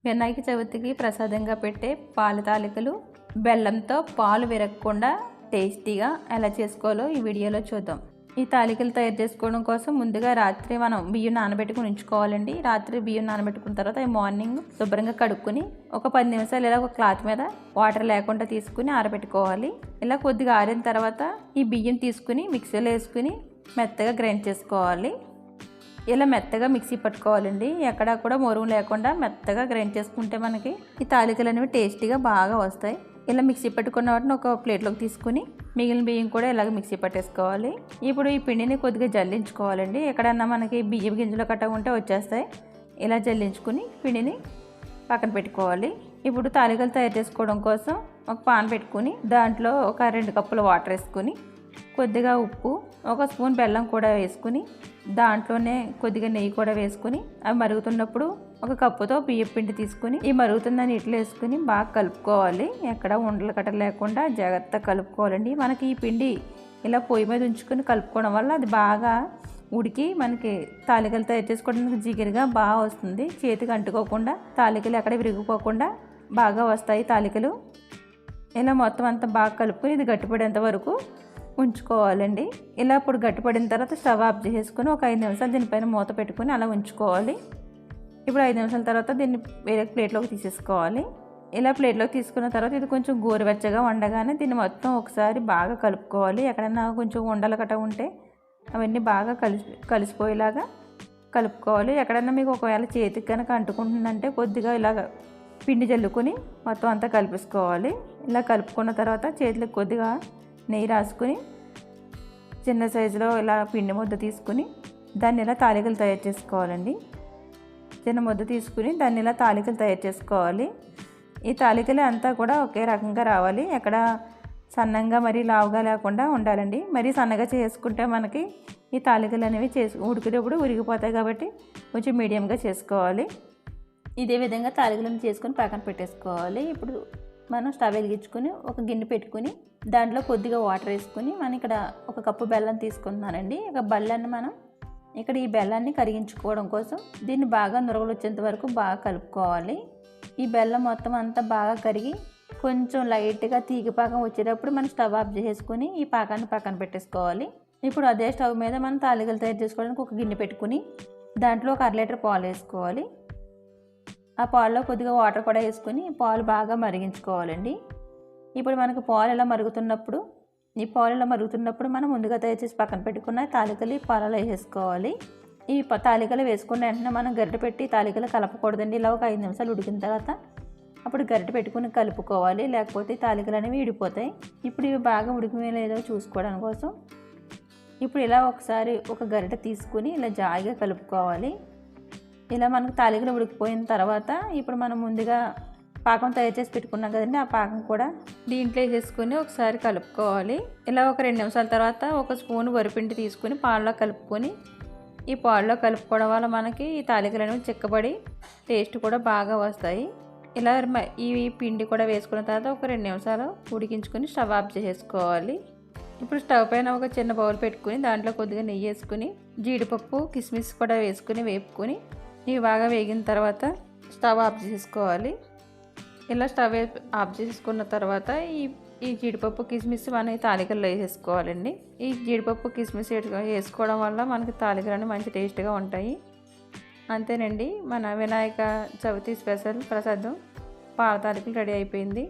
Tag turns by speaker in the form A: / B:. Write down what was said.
A: వినాయక చవితికి ప్రసాదంగా పెట్టే పాల తాలికలు బెల్లంతో పాలు విరగకుండా టేస్టీగా ఎలా చేసుకోవాలో ఈ వీడియోలో చూద్దాం. ఈ తాలికలు తయారు చేసుకోవడం కోసం ముందుగా రాత్రి మనం బియ్యం నానబెట్టుకుని ఉంచుకోవాలండి. రాత్రి బియ్యం నానబెట్టుకున్న తర్వాత మార్నింగ్ శుభ్రంగా కడుక్కొని ఒక 10 నిమిషాలు ఇలా ఒక క్లాత్ మీద వాటర్ లేకుండా తీసుకుని ఆరబెట్టుకోవాలి. ఇలా కొద్దిగా ఆరిన తర్వాత ఈ బియ్యం తీసుకుని మిక్సీలో వేసుకుని మెత్తగా గ్రైండ్ చేసుకోవాలి. ఇలా మెత్తగా మిక్సీ పట్టుకోవాలండి. ఎక్కడా కూడా మొరుగు లేకుండా మెత్తగా గ్రైండ్ చేసుకుంటే మనకి ఈ తాలికలు అనేవి టేస్టీగా బాగా వస్తాయి. ఇలా మిక్సీ పట్టుకున్న వాటిని ఒక ప్లేట్లోకి తీసుకుని మిగిలిన బియ్యం కూడా ఇలాగ మిక్సీ పట్టేసుకోవాలి. ఇప్పుడు ఈ పిండిని కొద్దిగా జల్లించుకోవాలండి. ఎక్కడన్నా మనకి బియ్యం గింజలు కట్ట ఉంటే వచ్చేస్తాయి. ఇలా జల్లించుకుని పిండిని పక్కన పెట్టుకోవాలి. ఇప్పుడు తాలికలు తయారు చేసుకోవడం కోసం ఒక పాన్ పెట్టుకుని దాంట్లో ఒక 2 కప్పుల వాటర్ వేసుకుని కొద్దిగా ఉప్పు, ఒక స్పూన్ బెల్లం కూడా వేసుకుని దాంట్లోనే కొద్దిగా నెయ్యి కూడా వేసుకుని అవి మరుగుతున్నప్పుడు ఒక కప్పుతో బియ్యం పిండి తీసుకుని ఈ మరుగుతున్న నీటిలో వేసుకుని బాగా కలుపుకోవాలి. ఎక్కడ ఉండలు కట్ట లేకుండా జాగ్రత్తగా కలుపుకోవాలండి. మనకి ఈ పిండి ఇలా పొయ్యి మీద ఉంచుకొని కలుపుకోవడం వల్ల అది బాగా ఉడికి మనకి తాలికలు తయారు చేసుకోవడానికి జిగిరిగా బాగా వస్తుంది. చేతికి అంటుకోకుండా తాలికలు ఎక్కడ విరిగిపోకుండా బాగా వస్తాయి తాలికలు. ఇలా మొత్తం అంతా బాగా కలుపుకొని ఇది గట్టిపడేంత వరకు ఉంచుకోవాలండి. ఇలా ఇప్పుడు గట్టిపడిన తర్వాత స్టవ్ ఆఫ్ చేసుకొని ఒక 5 నిమిషాలు దీనిపైన మూత పెట్టుకొని అలా ఉంచుకోవాలి. ఇప్పుడు 5 నిమిషాల తర్వాత దీన్ని వేరే ప్లేట్లోకి తీసేసుకోవాలి. ఇలా ప్లేట్లోకి తీసుకున్న తర్వాత ఇది కొంచెం గోరువెచ్చగా ఉండగానే దీన్ని మొత్తం ఒకసారి బాగా కలుపుకోవాలి. ఎక్కడైనా కొంచెం ఉండలు కట్ట ఉంటే అవన్నీ బాగా కలిసిపోయేలాగా కలుపుకోవాలి. ఎక్కడైనా మీకు ఒకవేళ చేతికి కనుక అంటుకుంటుందంటే కొద్దిగా ఇలాగ పిండి జల్లుకొని మొత్తం అంతా కలిపేసుకోవాలి. ఇలా కలుపుకున్న తర్వాత చేతులకు కొద్దిగా నెయ్యి రాసుకుని చిన్న సైజులో ఇలా పిండి ముద్ద తీసుకుని దాన్ని ఇలా తాలికలు తయారు చేసుకోవాలండి. చిన్న ముద్ద తీసుకుని దాన్ని ఇలా తాలికలు తయారు చేసుకోవాలి. ఈ తాలికలు అంతా కూడా ఒకే రకంగా రావాలి. ఎక్కడ సన్నంగా మరీ లావుగా లేకుండా ఉండాలండి. మరీ సన్నగా చేసుకుంటే మనకి ఈ తాలికలు అనేవి ఉడికేటప్పుడు ఉరిగిపోతాయి కాబట్టి కొంచెం మీడియంగా చేసుకోవాలి. ఇదే విధంగా తాలికలను చేసుకొని పక్కన పెట్టేసుకోవాలి. ఇప్పుడు మనం స్టవ్ వెలిగించుకొని ఒక గిన్నె పెట్టుకుని దాంట్లో కొద్దిగా వాటర్ వేసుకుని మనం ఇక్కడ ఒక కప్పు బెల్లం తీసుకుంటున్నానండి. ఇక బెల్లాన్ని మనం ఇక్కడ ఈ బెల్లాన్ని కరిగించుకోవడం కోసం దీన్ని బాగా నురగలు వచ్చేంత వరకు బాగా కలుపుకోవాలి. ఈ బెల్లం మొత్తం అంతా బాగా కరిగి కొంచెం లైట్గా తీగ పాకం వచ్చేటప్పుడు మనం స్టవ్ ఆఫ్ చేసుకొని ఈ పాకాన్ని పక్కన పెట్టేసుకోవాలి. ఇప్పుడు అదే స్టవ్ మీద మనం తాలికలు తయారు చేసుకోవడానికి ఒక గిన్నె పెట్టుకుని దాంట్లో ఒక 1/2 లీటర్ పాలు వేసుకోవాలి. ఆ పాలలో కొద్దిగా వాటర్ కూడా వేసుకొని పాలు బాగా మరిగించుకోవాలండి. ఇప్పుడు మనకు పాలు ఇలా మరుగుతున్నప్పుడు మనం ముందుగా తయారు చేసి పక్కన పెట్టుకున్న తాలికలు ఈ పాలలో వేసేసుకోవాలి. ఈ తాలికలు వేసుకున్న వెంటనే మనం గరిటె పెట్టి తాలికలు కలపకూడదండి. ఇలా ఒక 5 నిమిషాలు ఉడికిన తర్వాత అప్పుడు గరిటె పెట్టుకుని కలుపుకోవాలి. లేకపోతే తాలికలు అనేవి విడిపోతాయి. ఇప్పుడు ఇవి బాగా ఉడికిమే లేదో చూసుకోవడం కోసం ఇప్పుడు ఇలా ఒకసారి ఒక గరిటె తీసుకుని ఇలా జాయిగా కలుపుకోవాలి. ఇలా మనకు తాలికలు ఉడికిపోయిన తర్వాత ఇప్పుడు మనం ముందుగా పాకం తయారు చేసి పెట్టుకున్నాం కదండి, ఆ పాకం కూడా దీంట్లో వేసేసుకొని ఒకసారి కలుపుకోవాలి. ఇలా ఒక 2 నిమిషాల తర్వాత ఒక స్పూన్ వరిపిండి తీసుకుని పాలలో కలుపుకొని ఈ పాలలో కలుపుకోవడం వల్ల మనకి ఈ తాలికలు అనేవి చిక్కబడి టేస్ట్ కూడా బాగా వస్తాయి. ఇలా ఈ పిండి కూడా వేసుకున్న తర్వాత ఒక 2 నిమిషాలు ఉడికించుకొని స్టవ్ ఆఫ్ చేసేసుకోవాలి. ఇప్పుడు స్టవ్ పైన ఒక చిన్న బౌల్ పెట్టుకుని దాంట్లో కొద్దిగా నెయ్యి వేసుకుని జీడిపప్పు కిస్మిస్ కూడా వేసుకుని వేపుకొని ఇవి బాగా వేగిన తర్వాత స్టవ్ ఆఫ్ చేసుకోవాలి. ఇలా స్టవ్ ఆఫ్ చేసుకున్న తర్వాత ఈ జీడిపప్పు కిస్మిస్ మన తాలికల్లో వేసేసుకోవాలండి. ఈ జీడిపప్పు కిస్మిస్ వేసుకోవడం వల్ల మనకి తాలికలు మంచి టేస్ట్గా ఉంటాయి. అంతేనండి, మన వినాయక చవితి స్పెషల్ ప్రసాదం పాల తాలికలు రెడీ అయిపోయింది.